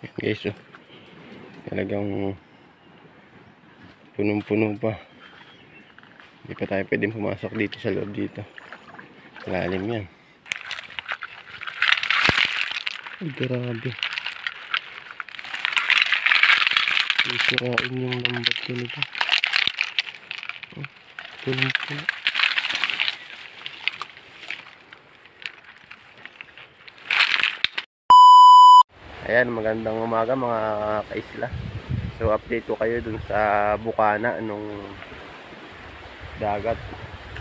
Yan guys, oh. Talagang punong-puno pa. Hindi pa tayo pwedeng pumasok dito sa loob dito. Lalim yan. Ay, grabe. Isirain yung lambat ko nito. Oh, punong-puno. Ayan, magandang umaga mga kaisla. So update ko kayo dun sa bukana nung dagat.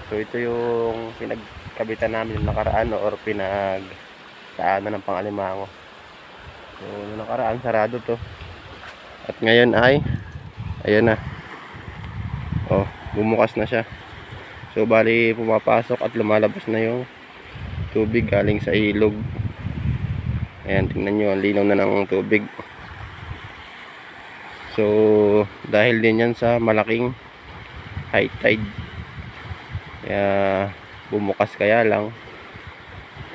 So ito yung pinagkabitan namin nakaraan or pinagdaanan ng pang-alimango. So nung nakaraan sarado to. At ngayon ay ayan na. Oh, bumukas na siya. So bali pumapasok at lumalabas na yung tubig galing sa ilog. Ayan, tingnan nyo, ang linaw na ng tubig. So, dahil din yan sa malaking high tide. Kaya, bumukas kaya lang.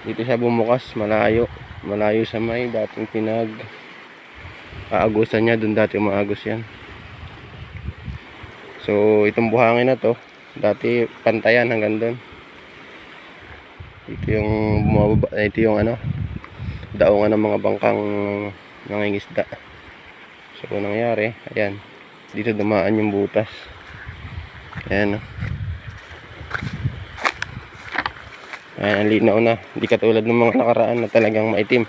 Dito siya bumukas, malayo. Malayo sa may dating pinag-aagusan niya. Doon dati umaagos yan. So, itong buhangin na to, dati pantayan hanggang doon. Ito yung bumababa, ito yung ano, daungan ng mga bangkang nangingisda. So kung nangyari, ayan, dito dumaan yung butas. Ayan, ayan, ang linaw na, hindi katulad ng mga nakaraan na talagang maitim.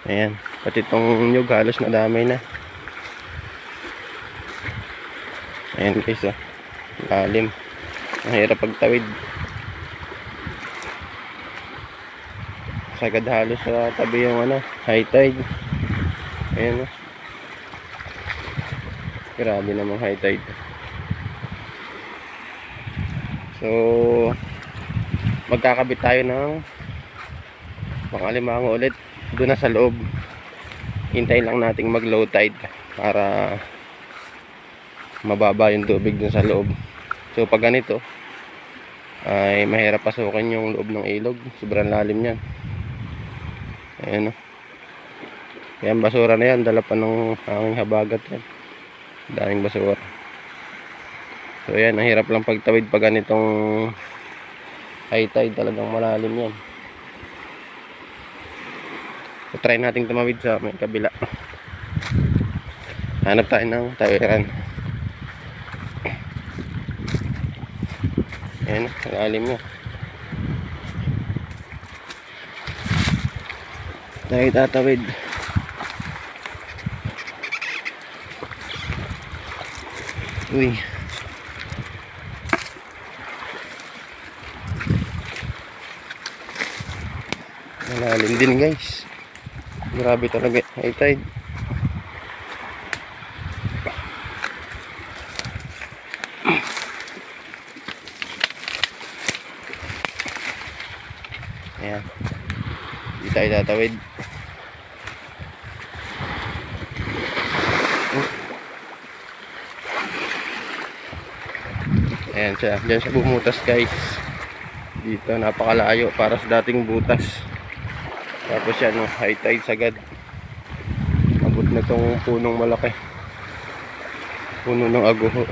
Ayan, pati itong nyug halos nadamay na. Ayan guys, oh, lalim, mahirap pagtawid. Sagad halos sa tabi yung ano, high tide. Ayan, oh. Grabe namang high tide. So magkakabit tayo ng pang-alimango ulit doon na sa loob. Hintayin lang nating mag low tide para mababa yung tubig doon sa loob. So pag ganito ay mahirap pasukin yung loob ng ilog, sobrang lalim yan. Ayan, oh. Ayan, basura na yan, dala pa ng hanging habagat yan. Daming basura. So ayan, ang hirap lang pagtawid pag ganitong high tide, talagang malalim yan. So try natin tumawid sa may kabila. Hanap tayo ng tawiran. Ayan, malalim yan. Tayo tatawid. Uy, malalim din guys. Grabe talaga high tide. Ayan, di tayo tatawid. Ayan siya, dyan siya bumutas guys. Dito napakalayo para sa dating butas. Tapos yan, no, high tide sagad. Abot na tong punong malaki, puno ng aguho.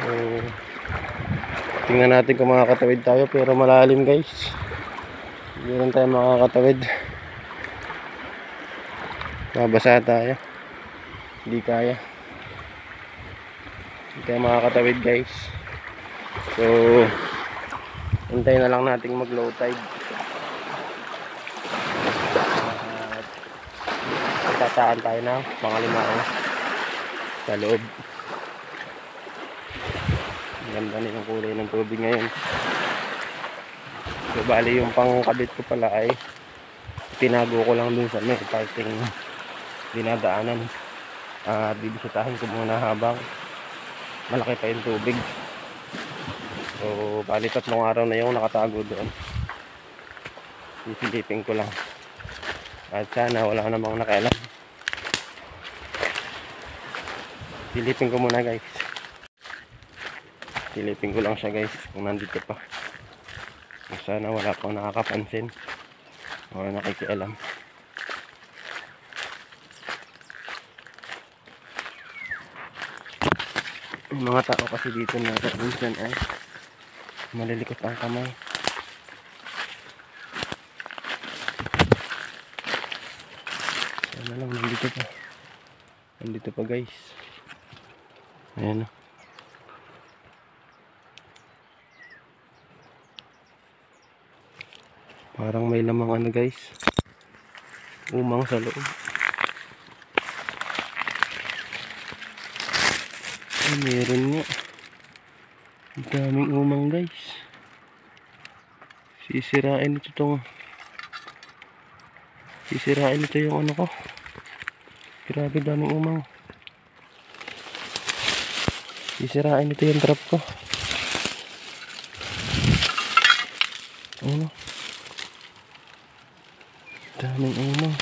So, tingnan natin kung makakatawid tayo, pero malalim guys. Hindi lang tayo makakatawid. Mabasa tayo, hindi kaya. Hindi tayo makakatawid guys. So hintayin na lang natin mag low tide. Tataan tayo na pang-alimango sa loob. Ganda na yung kulay ng tubig ngayon. So bali yung pangkabit ko pala ay tinago ko lang dun sa may parting dinadaanan. Bibisitahin ko muna habang malaki pa yung tubig. So bali 3 araw na yung nakatago doon. Sisilipin ko lang. At sana wala namang nakailan. Silipin ko muna guys. Silipin ko lang siya guys kung nandito pa. Sana wala pang nakakapansin. Wala nakikialam. Yung mga tao kasi dito na minsan ay malilikot ang kamay. Sana lang nandito pa. Nandito pa guys. Ayan o. Parang may lamang ano guys. Umang sa loob. Ay, meron nga. Ang daming umang guys. Sisirain ito yung ano ko. Grabe daming umang. Sisirain ito yung trap ko. Ano? Daming umang.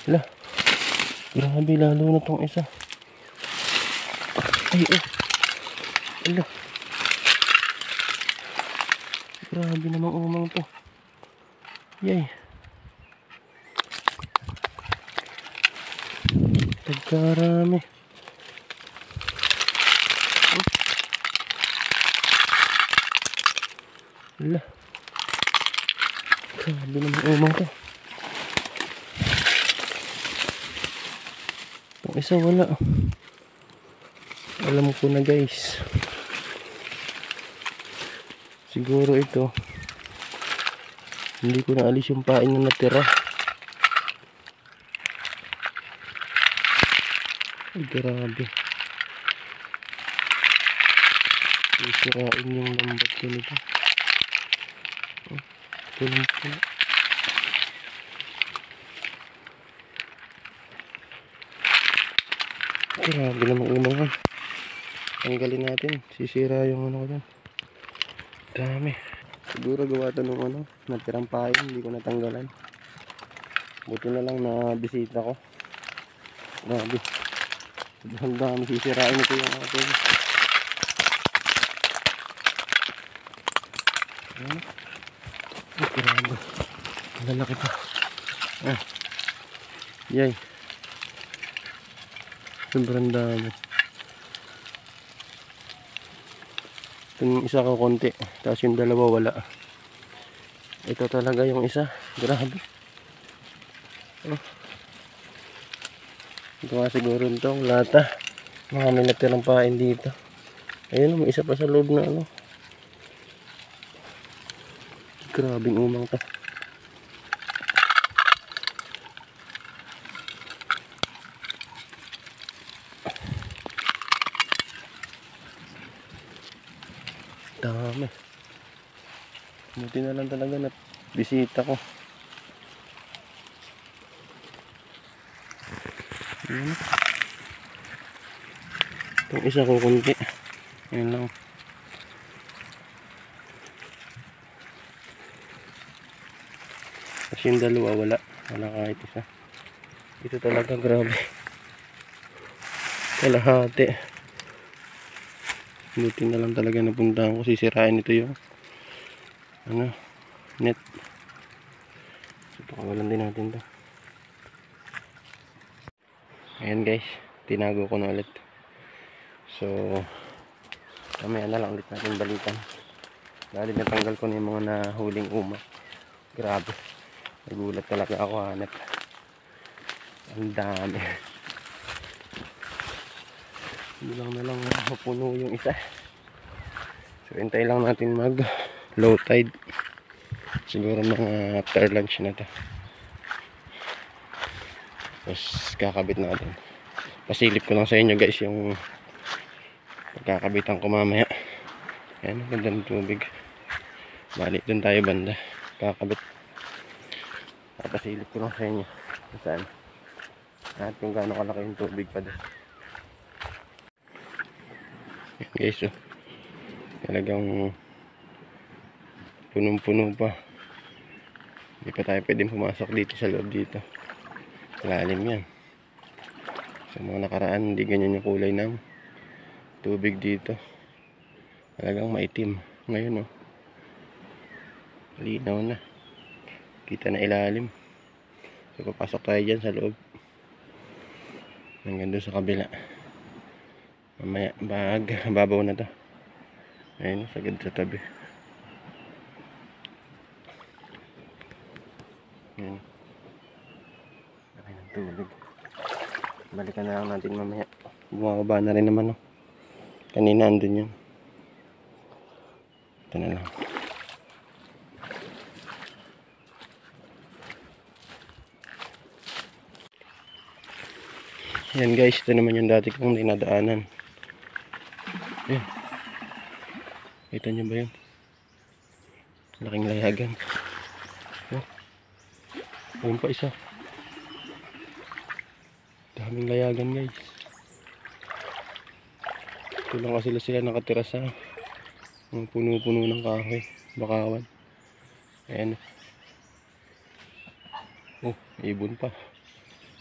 Hala. Grabe lalo na tong isa. Ay oh. Hala. Grabe namang umang to. Yay. Tagkarami. Hala. Grabe namang umang to. Itong isa wala. Alam ko na guys. Siguro ito. Hindi ko na alis yung pain na natira. Ay, grabe. Sisirain yung lambat ko nito. Tulong po. Grabe namang umang. Tanggalin natin. Sisira yung ano ko dyan. Dami. Siguro gawa ito nung ano, natirang pain. Hindi ko natanggalan. Buti na lang na bisita ko. Grabe. Ang dami sisirain ito yung ating. Ayan. Ay, grabe. Lalaki pa. Ah. Yay. Sobrang dami. Ito yung isa ko konti. Tapos yung dalawa wala. Ito talaga yung isa. Grabe. Oh. Ito nga siguro itong lata. Mga may natirang pain dito. Ayun, may isa pa sa loob na ano. Grabing umang to. Dami. Buti na lang talaga na bisita ko. Ayan. Itong isa ko kunti. Ayan lang. Kasi yung dalawa wala. Wala kahit isa. Ito talaga grabe. Kalahati. Buti na lang talaga napuntahan ko. Sisirain ito yung ano, net. So pakawalan din natin to. Ayan guys, tinago ko na ulit. So mamaya na lang ulit natin balikan. Dahil natanggal ko na yung mga nahuling umang. Grabe, nagulat talaga ako hanap. Ang dami. Hindi lang na lang mapuno yung isa. So hintay lang natin mag low tide. Siguro mga after lunch na to. Tapos kakabit natin. Pasilip ko lang sa inyo guys yung pagkakabitan ko mamaya. Ayan, ganda ng tubig. Balik dun tayo banda. Kakabit. Pasilip ko lang sa inyo. Saan? At kung gaano kalaki yung tubig pa doon. Ayan guys, oh. Talagang punong-puno pa. Hindi pa tayo pwedeng pumasok dito sa loob dito. Lalim yan. Sa mga nakaraan, hindi ganyan yung kulay ng tubig dito. Talagang maitim. Ngayon, oh. Linaw na. Kita na ilalim. So papasok tayo dyan sa loob. Hanggang doon sa kabila. Mamaya babaw na to. Ayun, sagad sa tabi. Ayun. Laki ng tubig. Balikan na lang natin mamaya. Bumababa na rin naman, no? Kanina andun yun. Ito na lang. Yan guys, ito naman yung dati kong dinadaanan. Yan. Kita nyo ba yun? Laking layagan. Oh. Ayun pa isa. Daming layagan guys. Ito lang kasi sila nakatira sa puno-puno ng kahoy, bakawan. Ayan. Oh, ibon pa.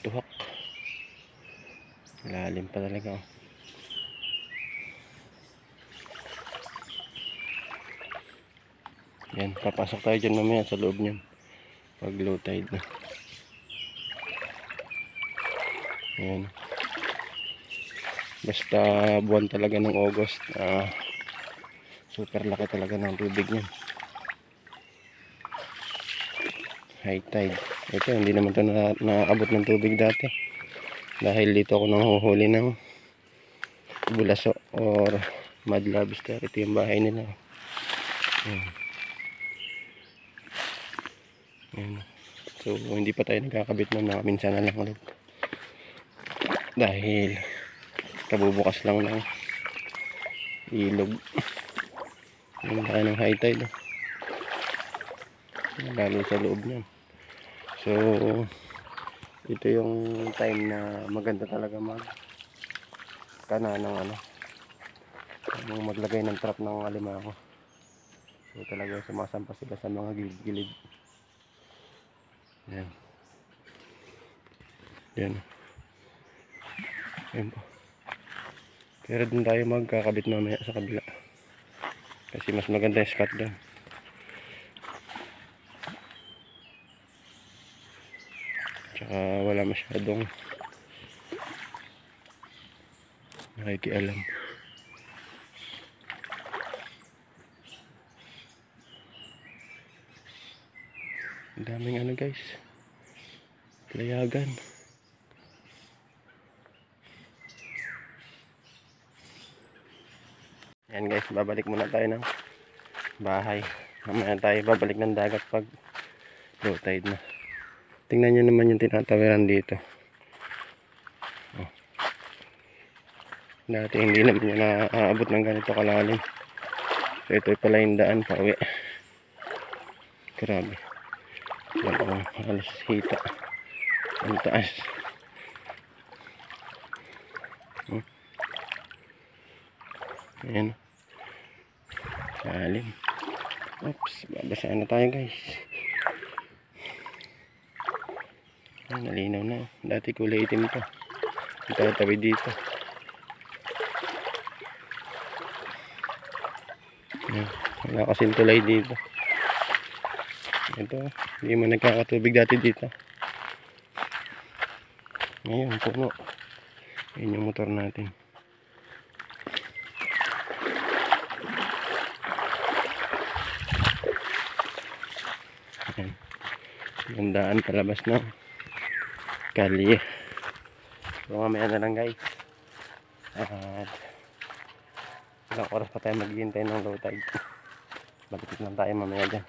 Tuhak. Lalim pa talaga. Yan, papasok tayo dyan mamaya sa loob niyan. Pag low tide na. Ayan. Basta buwan talaga ng August, super laki talaga ng tubig niyan. High tide. Ito, hindi naman ito naabot ng tubig dati. Dahil dito ako nanguhuli ng bulaso or mud lobster. Ito yung bahay nila. Ayan. Ayan. So hindi pa tayo nagkakabit na, minsan na lang ulit. Dahil kabubukas lang ng ilog. Yung laki ng high tide. Lalo sa loob niyan. So ito yung time na maganda talaga maglagay ng trap ng alimango. So talaga sumasampa sila sa mga gilid-gilid. Yan. Yan. Yan po. Pero dun tayo magkakabit mamaya sa kabila. Kasi mas maganda yung spot doon. Tsaka wala masyadong nakikialam. Ang daming ano guys, layagan. Yan guys, babalik muna tayo ng bahay. Mamaya tayo babalik ng dagat pag low tide na. Tingnan nyo naman yung tinatawiran dito. Oh. Dati hindi naman yun naaabot ng ganito kalalim. So ito pala yung daan pa uwi. Grabe. Wala, halos hita. Ang taas. Ayan. Lalim. Oops, babasaan na tayo guys. Ay, nalinaw na. Dati kulay itim ito. Ito tabi dito. Ayan. Wala kasing tulay dito. Ito, hindi mo nagkakatubig dati dito. Ngayon, puno. Ayan yung motor natin. Ayan. Yung daan palabas ng kalye. So mamaya na lang guys. At ilang oras pa tayo maghihintay ng low tide. Balik lang tayo mamaya dyan.